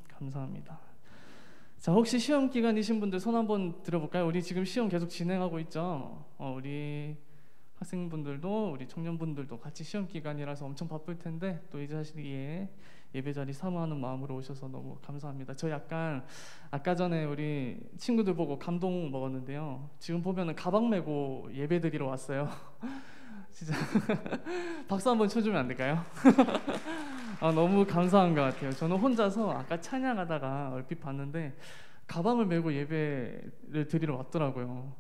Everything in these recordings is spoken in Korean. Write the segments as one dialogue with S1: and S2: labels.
S1: 감사합니다. 자, 혹시 시험 기간이신 분들 손 한번 들어볼까요? 우리 지금 시험 계속 진행하고 있죠? 우리 학생분들도 우리 청년분들도 같이 시험 기간이라서 엄청 바쁠 텐데 또 이 자리에 예배 자리 사모하는 마음으로 오셔서 너무 감사합니다. 저 약간 아까 전에 우리 친구들 보고 감동 먹었는데요. 지금 보면은 가방 메고 예배 드리러 왔어요. 진짜 박수 한번 쳐주면 안 될까요? 너무 감사한 것 같아요. 저는 혼자서 아까 찬양하다가 얼핏 봤는데 가방을 메고 예배를 드리러 왔더라고요.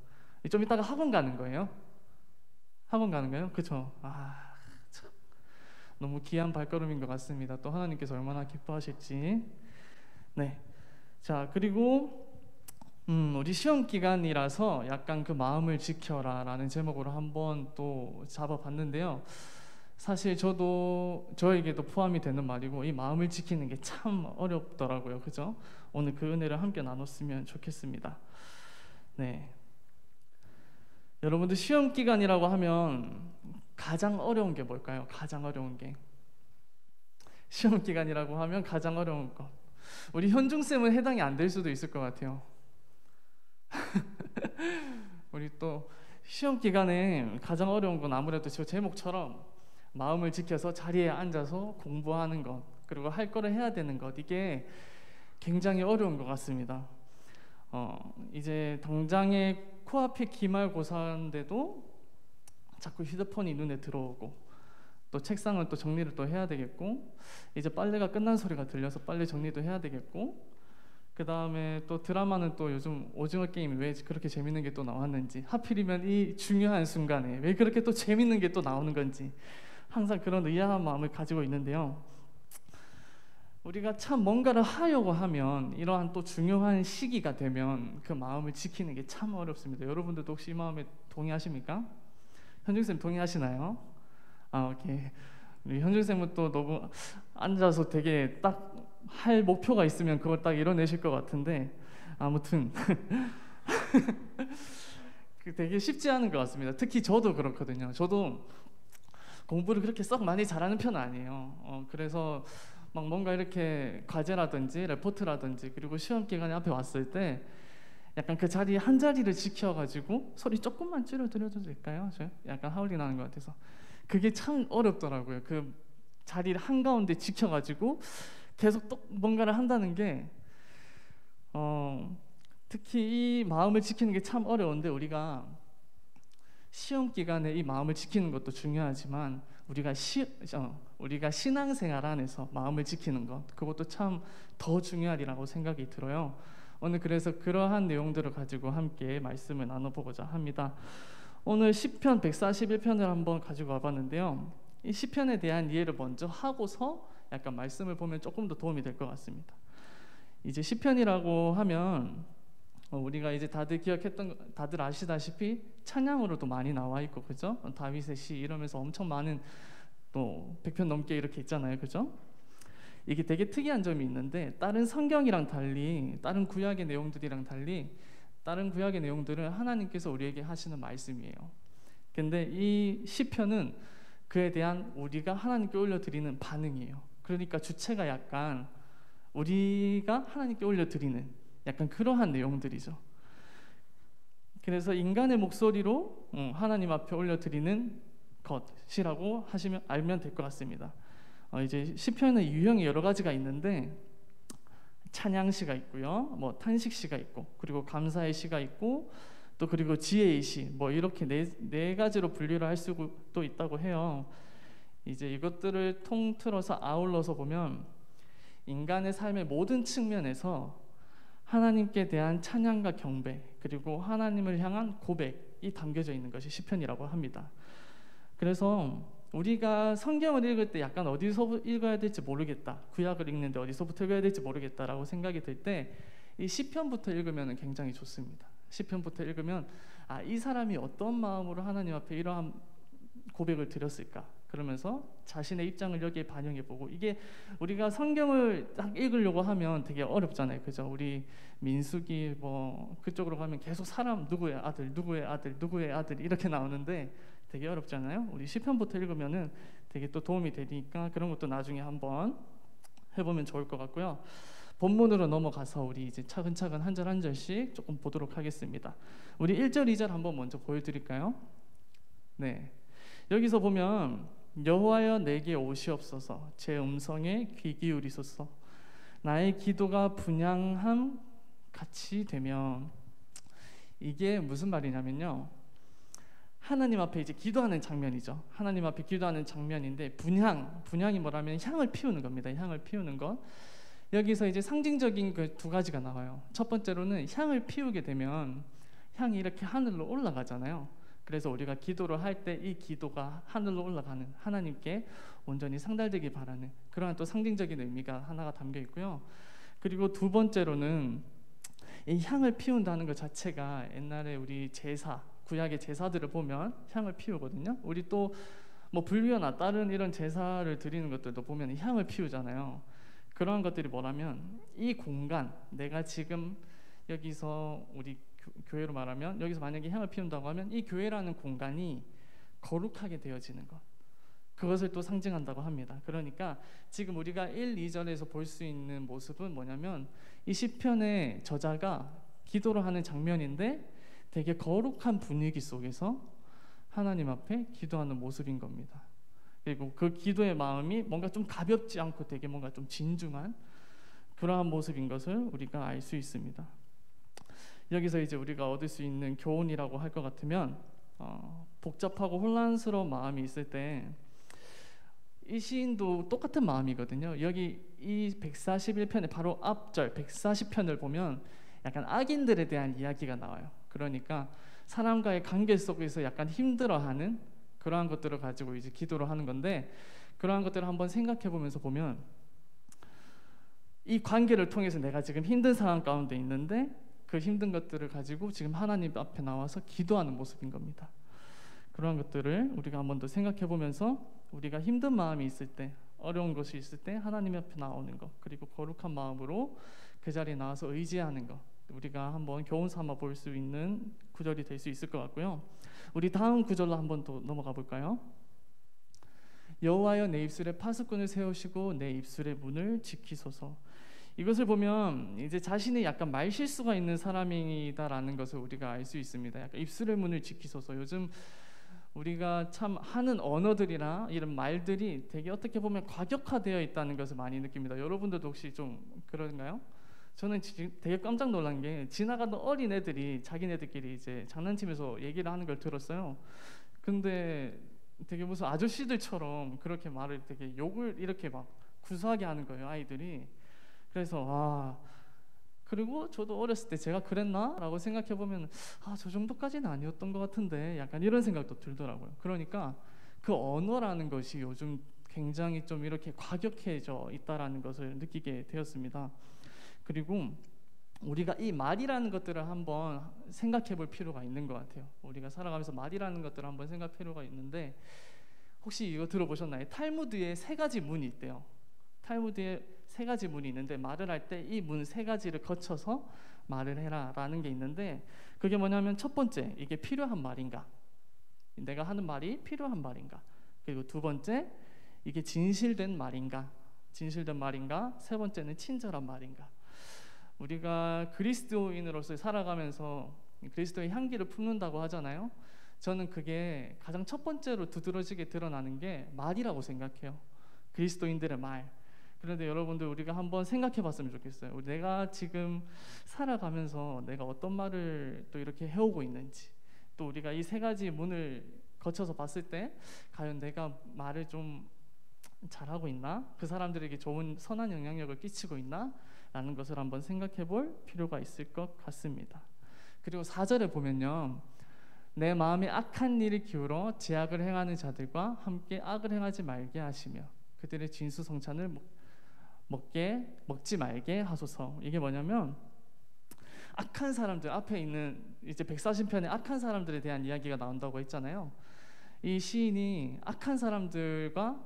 S1: 좀 이따가 학원 가는 거예요? 학원 가는 거예요? 그쵸? 참. 너무 귀한 발걸음인 것 같습니다. 또 하나님께서 얼마나 기뻐하실지. 네. 자, 그리고 우리 시험 기간이라서 약간 그 마음을 지켜라 라는 제목으로 한번 또 잡아봤는데요. 사실 저에게도 포함이 되는 말이고 이 마음을 지키는 게 참 어렵더라고요. 그죠? 오늘 그 은혜를 함께 나눴으면 좋겠습니다. 네. 여러분들 시험 기간이라고 하면 가장 어려운 게 뭘까요? 가장 어려운 게 시험 기간이라고 하면 가장 어려운 것. 우리 현중쌤은 해당이 안 될 수도 있을 것 같아요. 우리 또 시험 기간에 가장 어려운 건 아무래도 저 제목처럼 마음을 지켜서 자리에 앉아서 공부하는 것, 그리고 할 거를 해야 되는 것, 이게 굉장히 어려운 것 같습니다. 이제 당장에 코앞에 기말고사인데도 자꾸 휴대폰이 눈에 들어오고 또 책상을 또 정리를 또 해야 되겠고 이제 빨래가 끝난 소리가 들려서 빨래 정리도 해야 되겠고 그 다음에 또 드라마는 또 요즘 오징어 게임이 왜 그렇게 재밌는 게 또 나왔는지 하필이면 이 중요한 순간에 왜 그렇게 또 재밌는 게 또 나오는 건지 항상 그런 의아한 마음을 가지고 있는데요. 우리가 참 뭔가를 하려고 하면 이러한 또 중요한 시기가 되면 그 마음을 지키는 게 참 어렵습니다. 여러분들도 혹시 이 마음에 동의하십니까? 현중쌤 동의하시나요? 오케이. 우리 현중쌤은 또 너무 앉아서 되게 딱 할 목표가 있으면 그걸 딱 이뤄내실 것 같은데 아무튼 되게 쉽지 않은 것 같습니다. 특히 저도 그렇거든요. 저도 공부를 그렇게 썩 많이 잘하는 편은 아니에요. 그래서 막 뭔가 이렇게 과제라든지 레포트라든지 그리고 시험 기간에 앞에 왔을 때 약간 그 자리 한 자리를 지켜가지고 소리 조금만 줄여드려도 될까요? 저 약간 하울링 나는 것 같아서 그게 참 어렵더라고요. 그 자리를 한가운데 지켜가지고 계속 또 뭔가를 한다는 게 특히 이 마음을 지키는 게 참 어려운데 우리가 시험 기간에 이 마음을 지키는 것도 중요하지만 우리가 신앙생활 안에서 마음을 지키는 것 그것도 참 더 중요하리라고 생각이 들어요. 오늘 그래서 그러한 내용들을 가지고 함께 말씀을 나눠보고자 합니다. 오늘 시편 141편을 한번 가지고 와봤는데요. 이 시편에 대한 이해를 먼저 하고서 약간 말씀을 보면 조금 더 도움이 될 것 같습니다. 이제 시편이라고 하면 우리가 이제 다들 아시다시피 찬양으로도 많이 나와 있고 그죠? 다윗의 시 이러면서 엄청 많은 또 100편 넘게 이렇게 있잖아요. 그죠? 이게 되게 특이한 점이 있는데 다른 성경이랑 달리 다른 구약의 내용들이랑 달리 다른 구약의 내용들은 하나님께서 우리에게 하시는 말씀이에요. 근데 이 시편은 그에 대한 우리가 하나님께 올려드리는 반응이에요. 그러니까 주체가 약간 우리가 하나님께 올려드리는 약간 그러한 내용들이죠. 그래서 인간의 목소리로 하나님 앞에 올려드리는 것이라고 알면 될 것 같습니다. 이제 시편의 유형이 여러 가지가 있는데 찬양시가 있고요, 뭐 탄식시가 있고, 그리고 감사의 시가 있고, 또 그리고 지혜의 시, 뭐 이렇게 네 가지로 분류를 할 수도 있다고 해요. 이제 이것들을 통틀어서 아울러서 보면 인간의 삶의 모든 측면에서 하나님께 대한 찬양과 경배 그리고 하나님을 향한 고백이 담겨져 있는 것이 시편이라고 합니다. 그래서 우리가 성경을 읽을 때 약간 어디서 읽어야 될지 모르겠다, 구약을 읽는데 어디서부터 읽어야 될지 모르겠다라고 생각이 들 때 이 시편부터 읽으면 굉장히 좋습니다. 시편부터 읽으면 이 사람이 어떤 마음으로 하나님 앞에 이러한 고백을 드렸을까, 그러면서 자신의 입장을 여기에 반영해보고, 이게 우리가 성경을 딱 읽으려고 하면 되게 어렵잖아요. 그죠? 우리 민수기 뭐 그쪽으로 가면 계속 사람 누구의 아들 누구의 아들 누구의 아들 이렇게 나오는데 되게 어렵잖아요. 우리 시편부터 읽으면은 되게 또 도움이 되니까 그런 것도 나중에 한번 해보면 좋을 것 같고요. 본문으로 넘어가서 우리 이제 차근차근 한 절 한 절씩 조금 보도록 하겠습니다. 우리 1절, 2절 한번 먼저 보여드릴까요? 네, 여기서 보면 여호와여 내게 오시옵소서, 제 음성에 귀 기울이소서, 나의 기도가 분향함 같이 되면, 이게 무슨 말이냐면요, 하나님 앞에 이제 기도하는 장면이죠. 하나님 앞에 기도하는 장면인데, 분향이 뭐라면 향을 피우는 겁니다. 향을 피우는 것. 여기서 이제 상징적인 그 두 가지가 나와요. 첫 번째로는 향을 피우게 되면 향이 이렇게 하늘로 올라가잖아요. 그래서 우리가 기도를 할 때 이 기도가 하늘로 올라가는, 하나님께 온전히 상달되기 바라는 그러한 또 상징적인 의미가 하나가 담겨 있고요. 그리고 두 번째로는 이 향을 피운다는 것 자체가 옛날에 우리 제사, 구약의 제사들을 보면 향을 피우거든요. 우리 또 뭐 불교나 다른 이런 제사를 드리는 것들도 보면 향을 피우잖아요. 그러한 것들이 뭐라면, 이 공간, 내가 지금 여기서 우리 교회로 말하면 여기서 만약에 향을 피운다고 하면 이 교회라는 공간이 거룩하게 되어지는 것, 그것을 또 상징한다고 합니다. 그러니까 지금 우리가 1, 2절에서 볼 수 있는 모습은 뭐냐면, 이 시편의 저자가 기도를 하는 장면인데 되게 거룩한 분위기 속에서 하나님 앞에 기도하는 모습인 겁니다. 그리고 그 기도의 마음이 뭔가 좀 가볍지 않고 되게 뭔가 좀 진중한 그러한 모습인 것을 우리가 알 수 있습니다. 여기서 이제 우리가 얻을 수 있는 교훈이라고 할 것 같으면, 복잡하고 혼란스러운 마음이 있을 때 이 시인도 똑같은 마음이거든요. 여기 이 141편의 바로 앞절 140편을 보면 약간 악인들에 대한 이야기가 나와요. 그러니까 사람과의 관계 속에서 약간 힘들어하는 그러한 것들을 가지고 이제 기도를 하는 건데, 그러한 것들을 한번 생각해 보면서 보면 이 관계를 통해서 내가 지금 힘든 상황 가운데 있는데 그 힘든 것들을 가지고 지금 하나님 앞에 나와서 기도하는 모습인 겁니다. 그러한 것들을 우리가 한번 더 생각해 보면서 우리가 힘든 마음이 있을 때, 어려운 것이 있을 때 하나님 앞에 나오는 것, 그리고 거룩한 마음으로 그 자리에 나와서 의지하는 것, 우리가 한번 교훈 삼아 볼 수 있는 구절이 될 수 있을 것 같고요. 우리 다음 구절로 한번 더 넘어가 볼까요? 여호와여 내 입술에 파수꾼을 세우시고 내 입술의 문을 지키소서. 이것을 보면 이제 자신이 약간 말 실수가 있는 사람이다라는 것을 우리가 알 수 있습니다. 약간 입술의 문을 지키소서. 요즘 우리가 참 하는 언어들이나 이런 말들이 되게 어떻게 보면 과격화되어 있다는 것을 많이 느낍니다. 여러분들도 혹시 좀 그런가요? 저는 되게 깜짝 놀란 게, 지나가던 어린 애들이 자기네들끼리 이제 장난치면서 얘기를 하는 걸 들었어요. 근데 되게 무슨 아저씨들처럼 그렇게 말을, 되게 욕을 이렇게 막 구수하게 하는 거예요, 아이들이. 그래서 그리고 저도 어렸을 때 제가 그랬나? 라고 생각해 보면 저 정도까지는 아니었던 것 같은데, 약간 이런 생각도 들더라고요. 그러니까 그 언어라는 것이 요즘 굉장히 좀 이렇게 과격해져 있다라는 것을 느끼게 되었습니다. 그리고 우리가 이 말이라는 것들을 한번 생각해 볼 필요가 있는 것 같아요. 우리가 살아가면서 말이라는 것들을 한번 생각할 필요가 있는데, 혹시 이거 들어보셨나요? 탈무드에 3가지 문이 있대요. 탈무드에 3가지 문이 있는데, 말을 할 때 이 문 3가지를 거쳐서 말을 해라 라는 게 있는데, 그게 뭐냐면, 첫 번째, 이게 필요한 말인가, 내가 하는 말이 필요한 말인가, 그리고 두 번째, 이게 진실된 말인가, 세 번째는 친절한 말인가. 우리가 그리스도인으로서 살아가면서 그리스도의 향기를 품는다고 하잖아요. 저는 그게 가장 첫 번째로 두드러지게 드러나는 게 말이라고 생각해요. 그리스도인들의 말. 그런데 여러분들, 우리가 한번 생각해 봤으면 좋겠어요. 내가 지금 살아가면서 내가 어떤 말을 또 이렇게 해오고 있는지, 또 우리가 이 3가지 문을 거쳐서 봤을 때 과연 내가 말을 좀 잘하고 있나? 그 사람들에게 좋은 선한 영향력을 끼치고 있나? 라는 것을 한번 생각해 볼 필요가 있을 것 같습니다. 그리고 4절에 보면요, 내 마음에 악한 일을 기울어 제약을 행하는 자들과 함께 악을 행하지 말게 하시며 그들의 진수성찬을 먹지 말게 하소서. 이게 뭐냐면, 악한 사람들, 앞에 있는 이제 140편에 악한 사람들에 대한 이야기가 나온다고 했잖아요. 이 시인이 악한 사람들과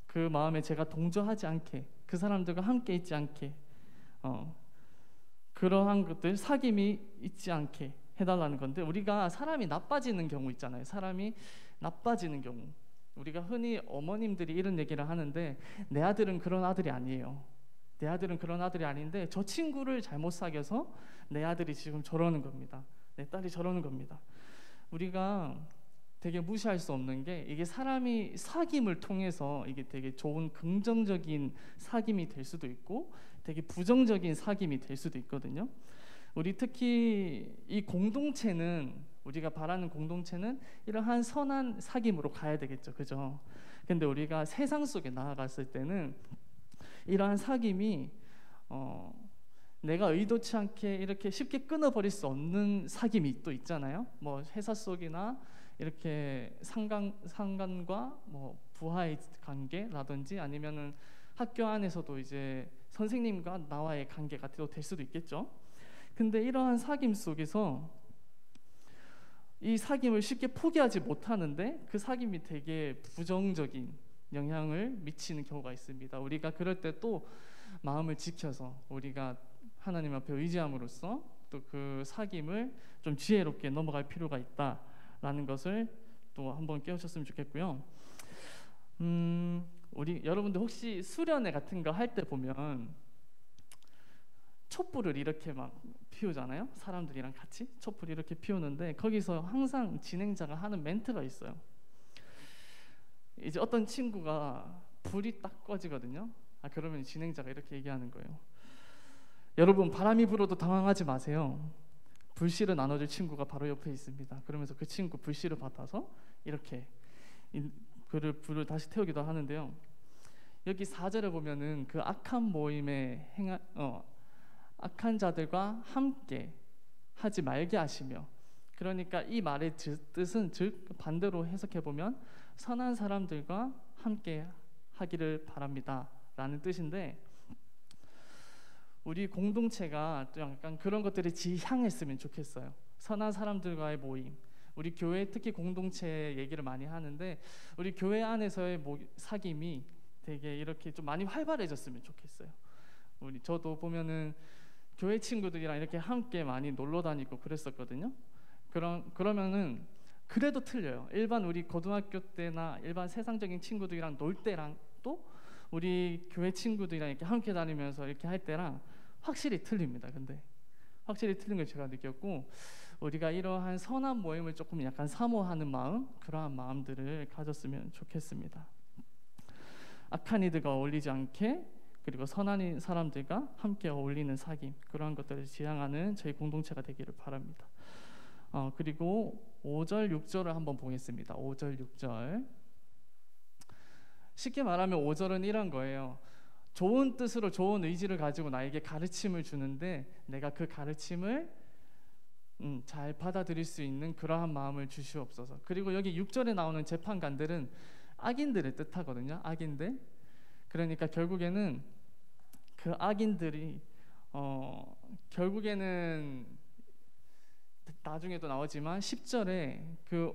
S1: 그 마음에 제가 동조하지 않게, 그 사람들과 함께 있지 않게, 그러한 것들, 사귐이 있지 않게 해달라는 건데, 우리가 사람이 나빠지는 경우 있잖아요. 사람이 나빠지는 경우, 우리가 흔히 어머님들이 이런 얘기를 하는데, 내 아들은 그런 아들이 아니에요. 내 아들은 그런 아들이 아닌데 저 친구를 잘못 사귀어서 내 아들이 지금 저러는 겁니다. 내 딸이 저러는 겁니다. 우리가 되게 무시할 수 없는 게 이게 사람이 사귐을 통해서 이게 되게 좋은 긍정적인 사귐이 될 수도 있고 되게 부정적인 사귐이 될 수도 있거든요. 우리 특히 이 공동체는 우리가 바라는 공동체는 이러한 선한 사귐으로 가야 되겠죠, 그죠? 근데 우리가 세상 속에 나아갔을 때는 이러한 사귐이 내가 의도치 않게 이렇게 쉽게 끊어버릴 수 없는 사귐이 또 있잖아요. 뭐 회사 속이나 이렇게 상관과 뭐 부하의 관계라든지 아니면은 학교 안에서도 이제 선생님과 나와의 관계가 또 될 수도 있겠죠. 근데 이러한 사귐 속에서 이 사귐을 쉽게 포기하지 못하는데 그 사귐이 되게 부정적인 영향을 미치는 경우가 있습니다. 우리가 그럴 때 또 마음을 지켜서 우리가 하나님 앞에 의지함으로써 또 그 사귐을 좀 지혜롭게 넘어갈 필요가 있다라는 것을 또 한번 깨우쳤으면 좋겠고요. 우리 여러분들 혹시 수련회 같은 거 할 때 보면 촛불을 이렇게 막 피우잖아요. 사람들이랑 같이 촛불 이렇게 피우는데 거기서 항상 진행자가 하는 멘트가 있어요. 이제 어떤 친구가 불이 딱 꺼지거든요. 그러면 진행자가 이렇게 얘기하는 거예요. 여러분, 바람이 불어도 당황하지 마세요. 불씨를 나눠줄 친구가 바로 옆에 있습니다. 그러면서 그 친구 불씨를 받아서 이렇게 불을 다시 태우기도 하는데요. 여기 4절에 보면은 그 악한 모임에 악한 자들과 함께 하지 말게 하시며, 그러니까 이 말의 뜻은 즉 반대로 해석해 보면 선한 사람들과 함께 하기를 바랍니다 라는 뜻인데, 우리 공동체가 또 약간 그런 것들을 지향했으면 좋겠어요. 선한 사람들과의 모임, 우리 교회 특히 공동체 얘기를 많이 하는데 우리 교회 안에서의 사귐이 되게 이렇게 좀 많이 활발해졌으면 좋겠어요. 저도 보면은 교회 친구들이랑 이렇게 함께 많이 놀러 다니고 그랬었거든요. 그러면은 그래도 틀려요. 일반 우리 고등학교 때나 일반 세상적인 친구들이랑 놀 때랑 또 우리 교회 친구들이랑 이렇게 함께 다니면서 이렇게 할 때랑 확실히 틀립니다. 근데 확실히 틀린 걸 제가 느꼈고, 우리가 이러한 선한 모임을 조금 약간 사모하는 마음, 그러한 마음들을 가졌으면 좋겠습니다. 악한 이들과 어울리지 않게, 그리고 선한 사람들과 함께 어울리는 사귐, 그러한 것들을 지향하는 저희 공동체가 되기를 바랍니다. 그리고 5절, 6절을 한번 보겠습니다. 5절, 6절. 쉽게 말하면 5절은 이런 거예요. 좋은 뜻으로 좋은 의지를 가지고 나에게 가르침을 주는데 내가 그 가르침을 잘 받아들일 수 있는 그러한 마음을 주시옵소서. 그리고 여기 6절에 나오는 재판관들은 악인들을 뜻하거든요. 악인들. 그러니까 결국에는 그 악인들이 결국에는 나중에도 나오지만 10절에 그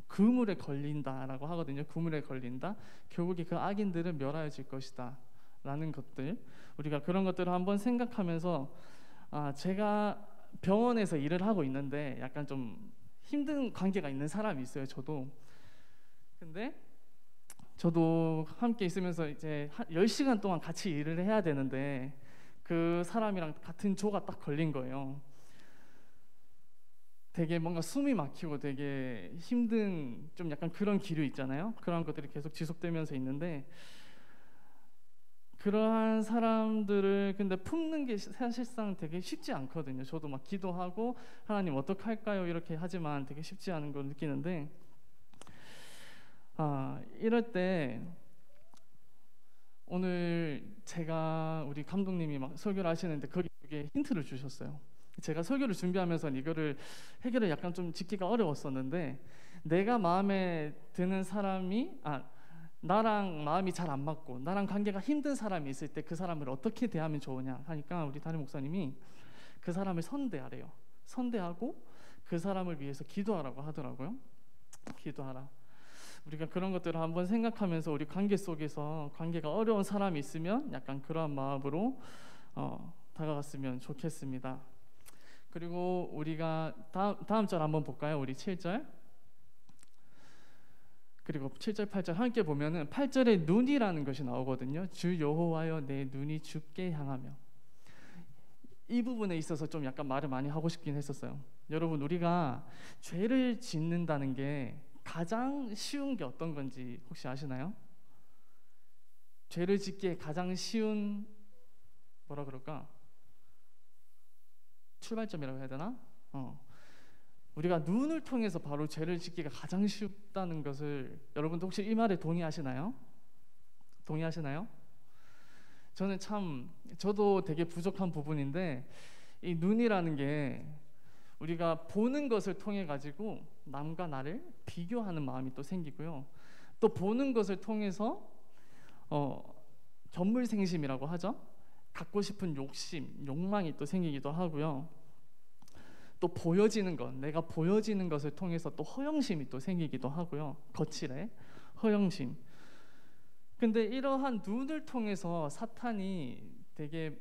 S1: 그물에 걸린다라고 하거든요. 그물에 걸린다. 결국에 그 악인들은 멸하여질 것이다 라는 것들, 우리가 그런 것들을 한번 생각하면서 제가 병원에서 일을 하고 있는데 약간 좀 힘든 관계가 있는 사람이 있어요. 근데 저도 함께 있으면서 이제 10시간 동안 같이 일을 해야 되는데 그 사람이랑 같은 조가 딱 걸린 거예요. 되게 뭔가 숨이 막히고 되게 힘든 좀 약간 그런 기류 있잖아요. 그런 것들이 계속 지속되면서 있는데, 그러한 사람들을 근데 품는 게 사실상 되게 쉽지 않거든요. 저도 막 기도하고 하나님 어떡할까요 이렇게 하지만 되게 쉽지 않은 걸 느끼는데, 이럴 때 오늘 제가 우리 감독님이 막 설교를 하시는데 거기에 힌트를 주셨어요. 제가 설교를 준비하면서 이거를 해결을 약간 좀 짓기가 어려웠었는데, 내가 마음에 드는 사람이 나랑 마음이 잘 안 맞고 나랑 관계가 힘든 사람이 있을 때 그 사람을 어떻게 대하면 좋으냐 하니까 우리 담임 목사님이 그 사람을 선대하래요. 선대하고 그 사람을 위해서 기도하라고 하더라고요. 기도하라. 우리가 그런 것들을 한번 생각하면서 우리 관계 속에서 관계가 어려운 사람이 있으면 약간 그러한 마음으로 다가갔으면 좋겠습니다. 그리고 우리가 다음 절 한번 볼까요? 우리 7절. 그리고 7절 8절 함께 보면은 8절에 눈이라는 것이 나오거든요. 주 여호와여 내 눈이 주께 향하며. 이 부분에 있어서 좀 약간 말을 많이 하고 싶긴 했었어요. 여러분, 우리가 죄를 짓는다는 게 가장 쉬운 게 어떤 건지 혹시 아시나요? 죄를 짓기에 가장 쉬운, 뭐라 그럴까? 출발점이라고 해야 되나? 우리가 눈을 통해서 바로 죄를 짓기가 가장 쉽다는 것을, 여러분도 혹시 이 말에 동의하시나요? 동의하시나요? 저도 되게 부족한 부분인데, 이 눈이라는 게 우리가 보는 것을 통해 가지고 남과 나를 비교하는 마음이 또 생기고요. 또 보는 것을 통해서 견물생심이라고 하죠. 갖고 싶은 욕심, 욕망이 또 생기기도 하고요. 또 보여지는 것, 내가 보여지는 것을 통해서 또 허영심이 또 생기기도 하고요. 거칠에 허영심. 근데 이러한 눈을 통해서 사탄이 되게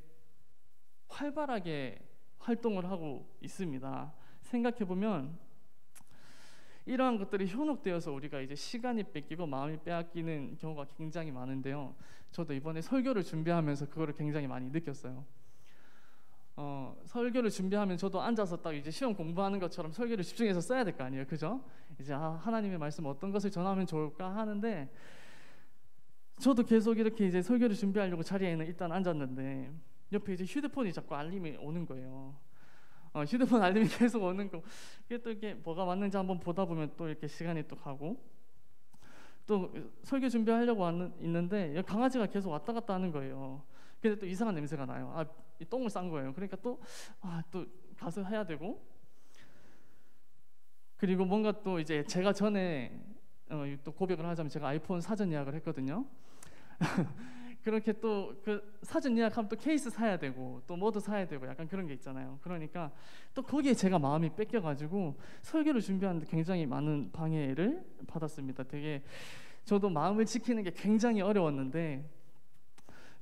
S1: 활발하게 활동을 하고 있습니다. 생각해보면 이러한 것들이 현혹되어서 우리가 이제 시간이 뺏기고 마음이 빼앗기는 경우가 굉장히 많은데요. 저도 이번에 설교를 준비하면서 그거를 굉장히 많이 느꼈어요. 설교를 준비하면 저도 앉아서 딱 이제 시험 공부하는 것처럼 설교를 집중해서 써야 될 거 아니에요, 그죠? 이제 하나님의 말씀 어떤 것을 전하면 좋을까 하는데, 저도 계속 이렇게 이제 설교를 준비하려고 자리에는 일단 앉았는데 옆에 이제 휴대폰이 자꾸 알림이 오는 거예요. 휴대폰 알림이 계속 오는 거. 이게 또 이게 뭐가 맞는지 한번 보다 보면 또 이렇게 시간이 또 가고, 또 설교 준비하려고 있는데 강아지가 계속 왔다 갔다 하는 거예요. 근데 또 이상한 냄새가 나요. 이 똥을 싼 거예요. 그러니까 또 가서 해야 되고, 그리고 뭔가 또 이제 제가 전에 또 고백을 하자면 제가 아이폰 사전 예약을 했거든요. 그렇게 또 그 사전 예약하면 또 케이스 사야 되고 또 뭐도 사야 되고 약간 그런 게 있잖아요. 그러니까 또 거기에 제가 마음이 뺏겨가지고 설교를 준비하는데 굉장히 많은 방해를 받았습니다. 되게 저도 마음을 지키는 게 굉장히 어려웠는데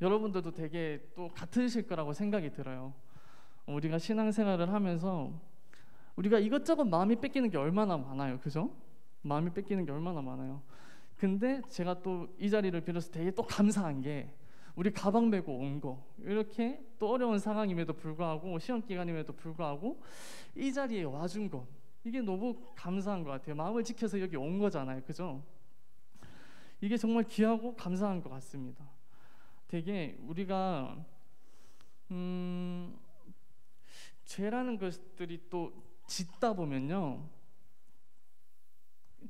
S1: 여러분들도 되게 또 같으실 거라고 생각이 들어요. 우리가 신앙생활을 하면서 우리가 이것저것 마음이 뺏기는 게 얼마나 많아요, 그죠? 마음이 뺏기는 게 얼마나 많아요. 근데 제가 또 이 자리를 빌어서 되게 또 감사한 게, 우리 가방 메고 온 거, 이렇게 또 어려운 상황임에도 불구하고 시험 기간임에도 불구하고 이 자리에 와준 거, 이게 너무 감사한 것 같아요. 마음을 지켜서 여기 온 거잖아요, 그죠? 이게 정말 귀하고 감사한 것 같습니다. 되게 우리가 죄라는 것들이 또 짓다 보면요,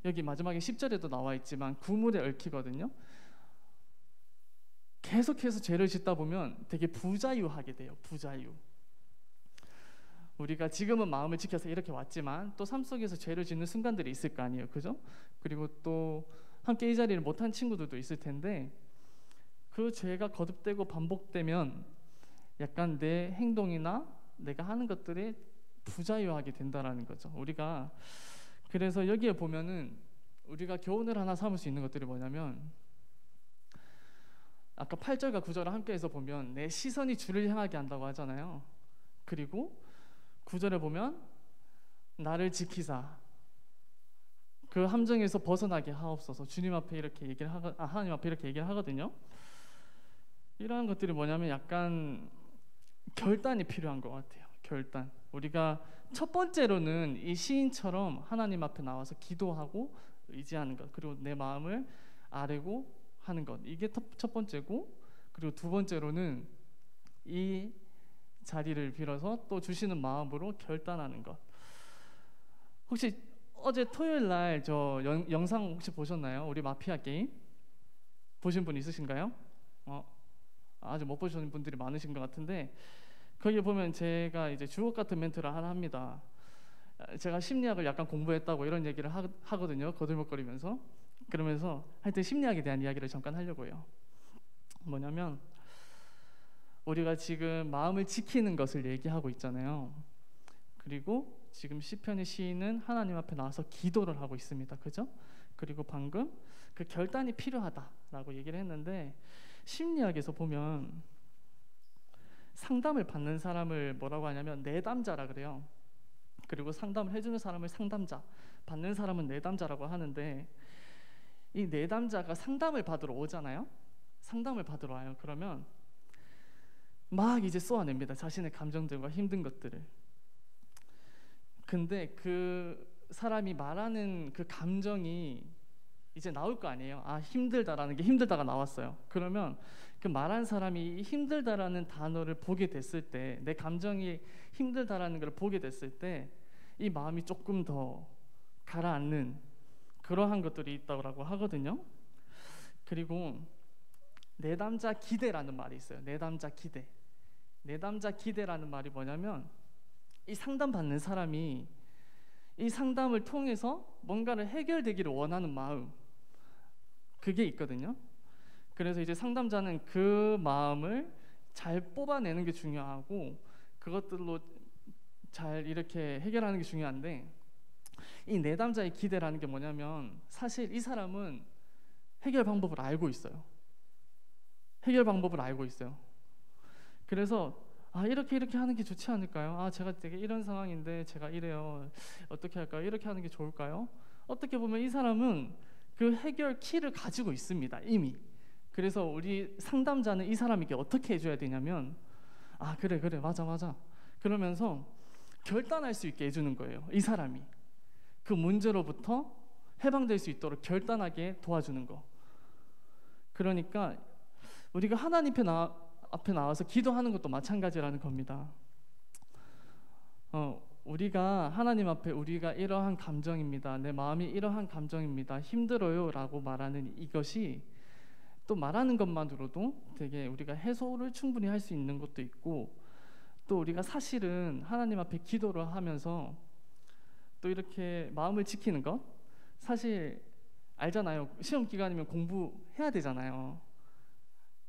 S1: 여기 마지막에 10절에도 나와 있지만 구물에 얽히거든요. 계속해서 죄를 짓다 보면 되게 부자유하게 돼요. 부자유. 우리가 지금은 마음을 지켜서 이렇게 왔지만 또 삶 속에서 죄를 짓는 순간들이 있을 거 아니에요, 그죠? 그리고 또 함께 이 자리를 못한 친구들도 있을 텐데, 그 죄가 거듭되고 반복되면 약간 내 행동이나 내가 하는 것들이 부자유하게 된다라는 거죠. 우리가 그래서 여기에 보면은 우리가 교훈을 하나 삼을 수 있는 것들이 뭐냐면, 아까 8절과 9절을 함께 해서 보면 내 시선이 주를 향하게 한다고 하잖아요. 그리고 9절에 보면 나를 지키사 그 함정에서 벗어나게 하옵소서. 주님 앞에 이렇게 하나님 앞에 이렇게 얘기를 하거든요. 이러한 것들이 뭐냐면 약간 결단이 필요한 것 같아요. 결단. 우리가 첫 번째로는 이 시인처럼 하나님 앞에 나와서 기도하고 의지하는 것, 그리고 내 마음을 아뢰고 하는 것, 이게 첫 번째고, 그리고 두 번째로는 이 자리를 빌어서 또 주시는 마음으로 결단하는 것. 혹시 어제 토요일 날 저 영상 혹시 보셨나요? 우리 마피아 게임 보신 분 있으신가요? 아직 못 보신 분들이 많으신 것 같은데, 거기 보면 제가 이제 주옥 같은 멘트를 하나 합니다. 제가 심리학을 약간 공부했다고 이런 얘기를 하거든요. 거들먹거리면서. 그러면서 하여튼 심리학에 대한 이야기를 잠깐 하려고 해요. 뭐냐면 우리가 지금 마음을 지키는 것을 얘기하고 있잖아요. 그리고 지금 시편의 시인은 하나님 앞에 나와서 기도를 하고 있습니다. 그죠? 그리고 방금 그 결단이 필요하다라고 얘기를 했는데, 심리학에서 보면 상담을 받는 사람을 뭐라고 하냐면 내담자라 그래요. 그리고 상담을 해주는 사람을 상담자, 받는 사람은 내담자라고 하는데, 이 내담자가 상담을 받으러 오잖아요. 상담을 받으러 와요. 그러면 막 이제 쏘아냅니다. 자신의 감정들과 힘든 것들을. 근데 그 사람이 말하는 그 감정이 이제 나올 거 아니에요. 아, 힘들다라는 게 힘들다가 나왔어요. 그러면 그 말한 사람이 힘들다라는 단어를 보게 됐을 때, 내 감정이 힘들다라는 걸 보게 됐을 때 이 마음이 조금 더 가라앉는 그러한 것들이 있다고 하거든요. 그리고 내담자 기대라는 말이 있어요. 내담자 기대. 내담자 기대라는 말이 뭐냐면, 이 상담받는 사람이 이 상담을 통해서 뭔가를 해결되기를 원하는 마음, 그게 있거든요. 그래서 이제 상담자는 그 마음을 잘 뽑아내는 게 중요하고, 그것들로 잘 이렇게 해결하는 게 중요한데, 이 내담자의 기대라는 게 뭐냐면, 사실 이 사람은 해결 방법을 알고 있어요. 해결 방법을 알고 있어요. 그래서 아, 이렇게 하는 게 좋지 않을까요? 아, 제가 되게 이런 상황인데 제가 이래요. 어떻게 할까요? 이렇게 하는 게 좋을까요? 어떻게 보면 이 사람은 그 해결 키를 가지고 있습니다, 이미. 그래서 우리 상담자는 이 사람에게 어떻게 해줘야 되냐면, 아, 그래 맞아 그러면서 결단할 수 있게 해주는 거예요. 이 사람이 그 문제로부터 해방될 수 있도록 결단하게 도와주는 거. 그러니까 우리가 하나님 앞에 나와서 기도하는 것도 마찬가지라는 겁니다. 우리가 하나님 앞에 우리가 이러한 감정입니다, 내 마음이 이러한 감정입니다, 힘들어요 라고 말하는 이것이, 또 말하는 것만으로도 되게 우리가 해소를 충분히 할 수 있는 것도 있고, 또 우리가 사실은 하나님 앞에 기도를 하면서 또 이렇게 마음을 지키는 것, 사실 알잖아요. 시험 기간이면 공부해야 되잖아요.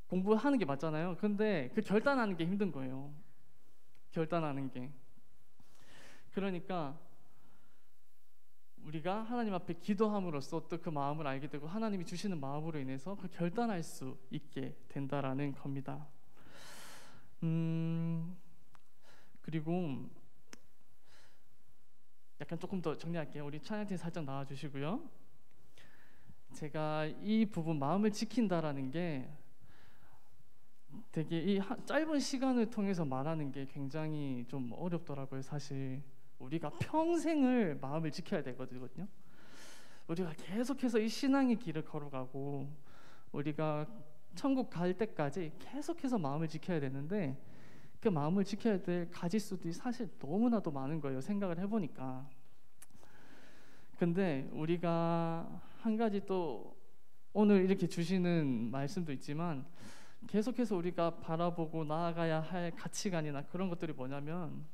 S1: 공부하는 게 맞잖아요. 근데 그 결단하는 게 힘든 거예요. 결단하는 게. 그러니까 우리가 하나님 앞에 기도함으로써 또 그 마음을 알게 되고, 하나님이 주시는 마음으로 인해서 그 결단할 수 있게 된다라는 겁니다. 그리고 약간 조금 더 정리할게요. 우리 찬양팀 살짝 나와주시고요. 제가 이 부분 마음을 지킨다라는 게 되게 이 짧은 시간을 통해서 말하는 게 굉장히 좀 어렵더라고요. 사실 우리가 평생을 마음을 지켜야 되거든요. 우리가 계속해서 이 신앙의 길을 걸어가고 우리가 천국 갈 때까지 계속해서 마음을 지켜야 되는데, 그 마음을 지켜야 될 가지수들이 사실 너무나도 많은 거예요. 생각을 해보니까. 근데 우리가 한 가지 또 오늘 이렇게 주시는 말씀도 있지만, 계속해서 우리가 바라보고 나아가야 할 가치관이나 그런 것들이 뭐냐면,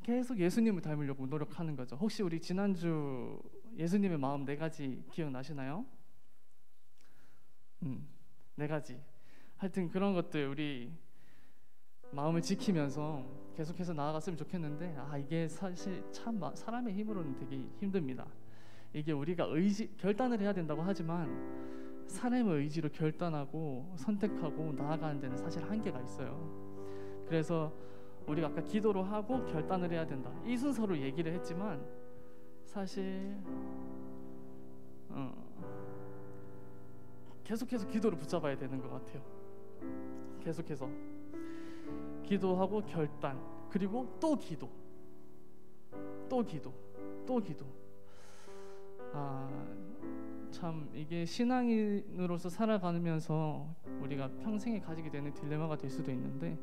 S1: 계속 예수님을 닮으려고 노력하는 거죠. 혹시 우리 지난주 예수님의 마음 4가지 기억나시나요? 4가지. 하여튼 그런 것들 우리 마음을 지키면서 계속해서 나아갔으면 좋겠는데, 이게 사실 참 사람의 힘으로는 되게 힘듭니다. 이게 우리가 결단을 해야 된다고 하지만 사람의 의지로 결단하고 선택하고 나아가는 데는 사실 한계가 있어요. 그래서 우리가 아까 기도로 하고 결단을 해야 된다, 이 순서로 얘기를 했지만, 사실 계속해서 기도를 붙잡아야 되는 것 같아요. 계속해서 기도하고 결단, 그리고 또 기도, 또 기도. 참 이게 신앙인으로서 살아가면서 우리가 평생에 가지게 되는 딜레마가 될 수도 있는데,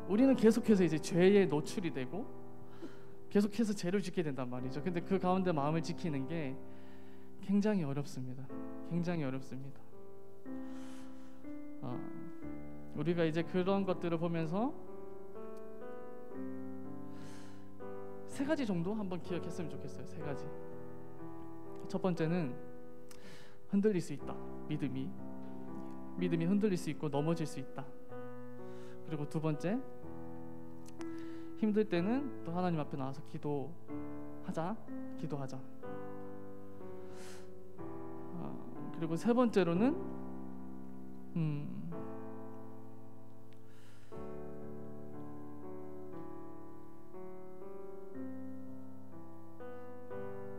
S1: 우리는 계속해서 이제 죄에 노출이 되고 계속해서 죄를 짓게 된단 말이죠. 근데 그 가운데 마음을 지키는 게 굉장히 어렵습니다. 굉장히 어렵습니다. 우리가 이제 그런 것들을 보면서 3가지 정도 한번 기억했으면 좋겠어요. 3가지. 첫 번째는 흔들릴 수 있다. 믿음이 흔들릴 수 있고 넘어질 수 있다. 그리고 2번째, 힘들 때는 또 하나님 앞에 나와서 기도하자. 그리고 3번째로는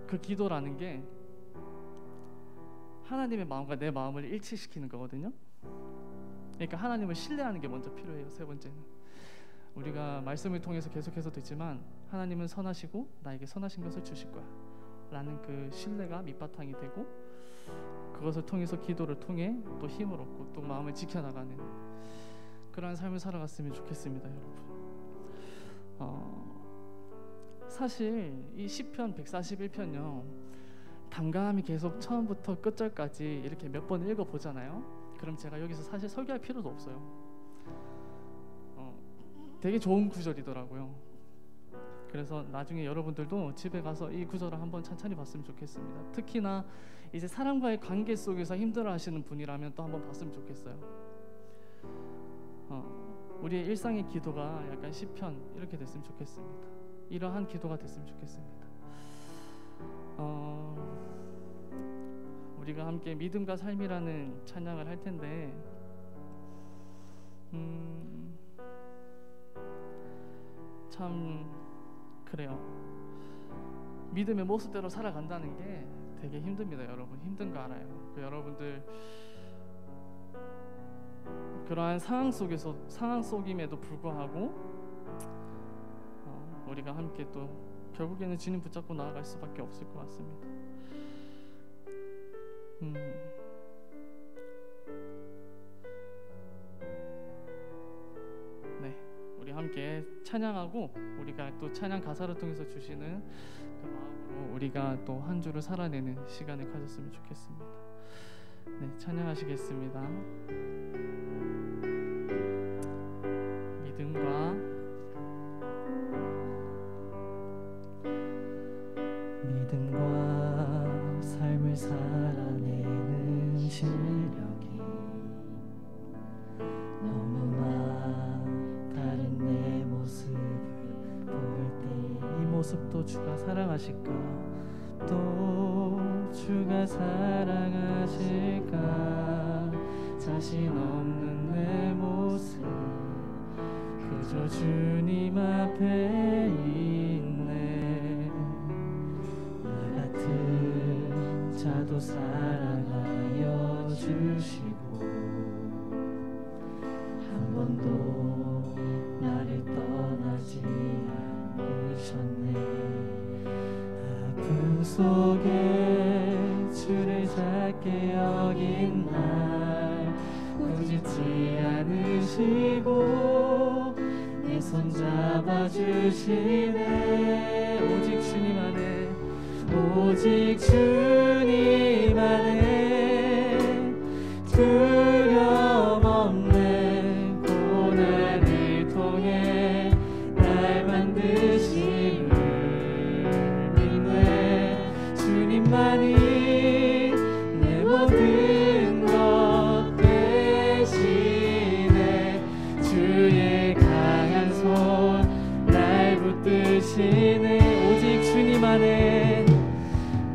S1: 그 기도라는 게 하나님의 마음과 내 마음을 일치시키는 거거든요. 그러니까 하나님을 신뢰하는 게 먼저 필요해요. 세 번째는 우리가 말씀을 통해서 계속해서 듣지만 하나님은 선하시고 나에게 선하신 것을 주실 거야 라는 그 신뢰가 밑바탕이 되고, 그것을 통해서 기도를 통해 또 힘을 얻고 또 마음을 지켜나가는 그러한 삶을 살아갔으면 좋겠습니다, 여러분. 사실 이 시편 141편요 담감이 계속 처음부터 끝절까지 이렇게 몇 번 읽어보잖아요. 그럼 제가 여기서 사실 설교할 필요도 없어요. 되게 좋은 구절이더라고요. 그래서 나중에 여러분들도 집에 가서 이 구절을 한번 찬찬히 봤으면 좋겠습니다. 특히나 이제 사람과의 관계 속에서 힘들어하시는 분이라면 또 한번 봤으면 좋겠어요. 우리의 일상의 기도가 약간 시편 이렇게 됐으면 좋겠습니다. 이러한 기도가 됐으면 좋겠습니다. 우리가 함께 믿음과 삶이라는 찬양을 할 텐데, 참 그래요. 믿음의 모습대로 살아간다는 게 되게 힘듭니다, 여러분. 힘든 거 알아요. 여러분들 그러한 상황 속임에도 불구하고 우리가 함께 또 결국에는 주님 붙잡고 나아갈 수밖에 없을 것 같습니다. 네, 우리 함께 찬양하고 우리가 또 찬양 가사를 통해서 주시는 그 마음으로 우리가 또 한 주를 살아내는 시간을 가졌으면 좋겠습니다. 네, 찬양하시겠습니다.
S2: 믿음과 삶을 살아내는 실력이 너무나 다른 내 모습을 볼 때 이 모습도 주가 사랑하실까, 또 주가 사랑하실까, 자신 없는 내 모습 그저 주님 앞에 있네. 나 같은 자도 사랑하여 주시고 한 번도 나를 떠나지 않으셨네. 아픔 속에 주를 작게 여긴 날 꾸짖지 않으시고 내 손 잡아주시네. 오직 주님 안에, 오직 주님 안에 두려움 없네. 고난을 통해 날 만드심을 믿네. 주님만이 내 모든 것 되시네. 주의 강한 손 날 붙드시네. 오직 주님 안에,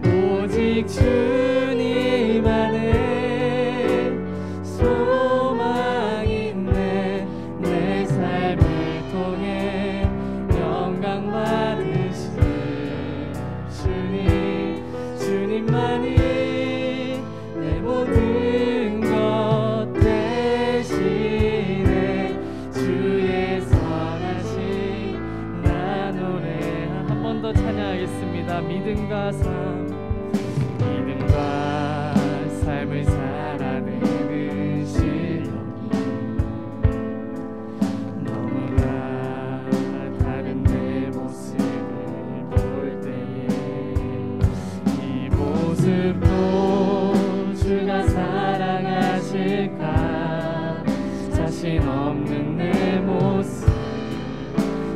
S2: 오직 주님 안에 소망 있네. 내 삶을 통해 영광 받으신 주님, 주님만이 내 모든 것 되시네. 주의 선하심 나 노래. 한 번 더 찬양하겠습니다. 믿음과 삶을 살아내는 실력이 너무나 다른 내 모습을 볼 때에 이 모습도 주가 사랑하실까, 자신 없는 내 모습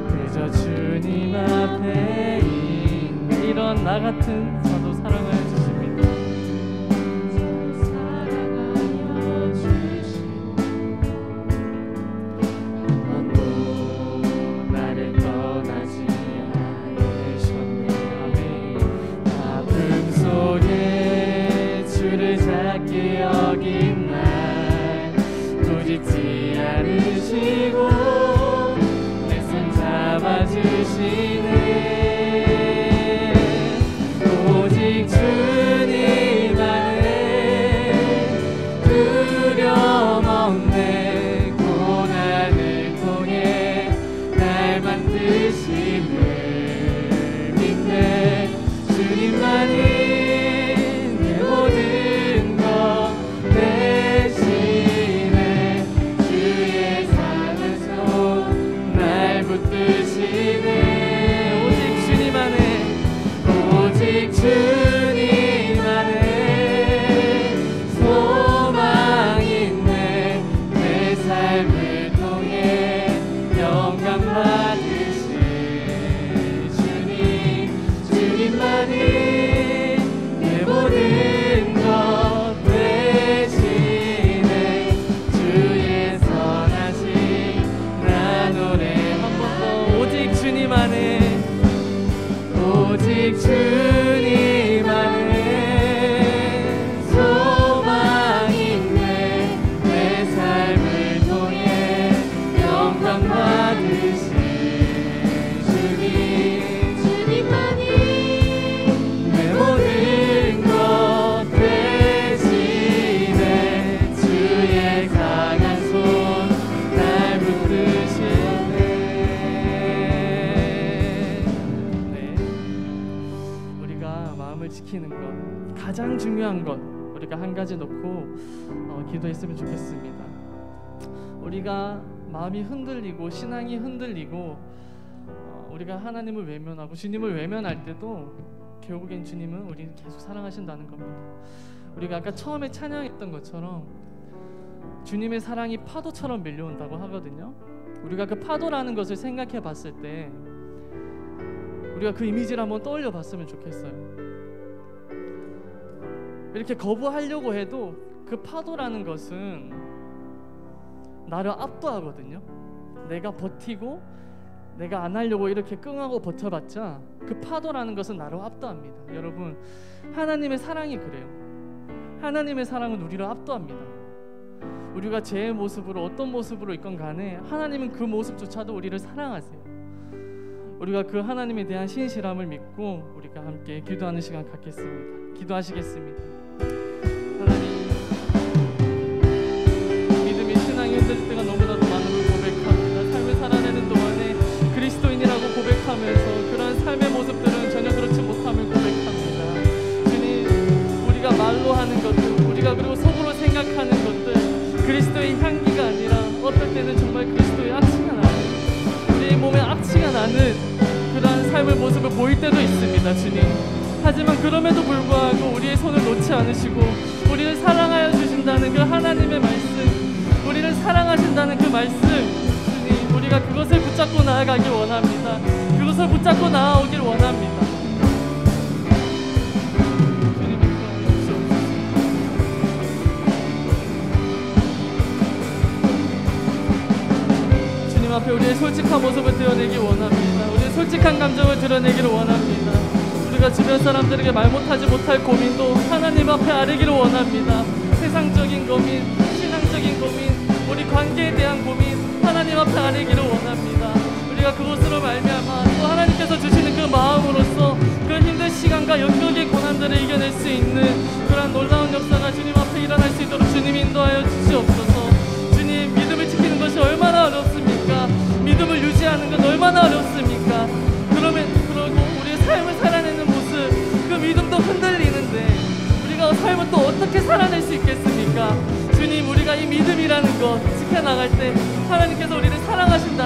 S2: 그저 주님 앞에 있네. 이런 나 같은 저도 사랑을 주십니다. 사랑하여 주시고 한 번도 나를 떠나지 않으셨네. 아멘. 아픔 속에 주를 작게 여긴 날 꾸짖지 않으시고 내 손 잡아주시네. 오직 오직 주님 안에 두려움 없네. 고난을 통해 날 만드심을 믿네. 주님만이 내 모든 것 대신에 주의 사는 손 날 붙드시네. 오직 주님 안에 오직 주님 안에 소망 있네. 내 삶을 통해 영광 받으신 주님. 주님만이 내 모든 것 대신에 주의 선하심 나 노래. 한 번 더 오직 주님 안에 오직 주님 안에 소망 있네. 내 삶을 통해 영광 받으신 주님. 주님만이 내 모든 것 대신에 주의 강한 손 날 붙드시네.
S1: 네. 우리가 마음을 지키는 것, 가장 중요한 것 우리가 한 가지 놓고 기도했으면 좋겠습니다. 우리가 마음이 흔들리고 신앙이 흔들리고 우리가 하나님을 외면하고 주님을 외면할 때도 결국엔 주님은 우리를 계속 사랑하신다는 겁니다. 우리가 아까 처음에 찬양했던 것처럼 주님의 사랑이 파도처럼 밀려온다고 하거든요. 우리가 그 파도라는 것을 생각해 봤을 때 우리가 그 이미지를 한번 떠올려 봤으면 좋겠어요. 이렇게 거부하려고 해도 그 파도라는 것은 나를 압도하거든요. 내가 버티고 내가 안 하려고 이렇게 끙하고 버텨봤자 그 파도라는 것은 나를 압도합니다. 여러분, 하나님의 사랑이 그래요. 하나님의 사랑은 우리를 압도합니다. 우리가 제 모습으로 어떤 모습으로 있건 간에 하나님은 그 모습조차도 우리를 사랑하세요. 우리가 그 하나님에 대한 신실함을 믿고 우리가 함께 기도하는 시간 갖겠습니다. 기도하시겠습니다. 하나님, 믿음이 신앙이 흔들릴 때가 너무나도 많은 걸 고백합니다. 삶을 살아내는 동안에 그리스도인이라고 고백하면서 그러한 삶의 모습들은 전혀 그렇지 못함을 고백합니다. 주님, 우리가 말로 하는 것들, 우리가 그리고 속으로 생각하는 것들, 그리스도의 향기가 아니라 어떨 때는 정말 그리스도의 악취가 나는, 우리의 몸에 악취가 나는 그러한 삶의 모습을 보일 때도 있습니다. 주님, 하지만 그럼에도 불구하고 우리의 손을 놓지 않으시고 우리를 사랑하여 주신다는 그 하나님의 말씀, 우리를 사랑하신다는 그 말씀, 주님, 우리가 그것을 붙잡고 나아가길 원합니다. 그것을 붙잡고 나아오길 원합니다. 주님 앞에 우리의 솔직한 모습을 드러내길 원합니다. 우리의 솔직한 감정을 드러내기를 원합니다. 우리가 주변 사람들에게 말 못하지 못할 고민도 하나님 앞에 아뢰기를 원합니다. 세상적인 고민, 신앙적인 고민, 우리 관계에 대한 고민 하나님 앞에 아뢰기를 원합니다. 우리가 그것으로 말미암아 또 하나님께서 주시는 그 마음으로써 그 힘든 시간과 역경의 고난들을 이겨낼 수 있는 그러한 놀라운 역사가 주님 앞에 일어날 수 있도록 주님 인도하여 주시옵소서. 주님, 믿음을 지키는 것이 얼마나 어렵습니까? 믿음을 유지하는 건 얼마나 어렵습니까? 그러고 우리의 삶을 살아내는 모습, 그 믿음도 흔들리는데 우리가 삶을 또 어떻게 살아낼 수 있겠습니까? 주님, 우리가 이 믿음이라는 것 지켜나갈 때 하나님께서 우리를 사랑하신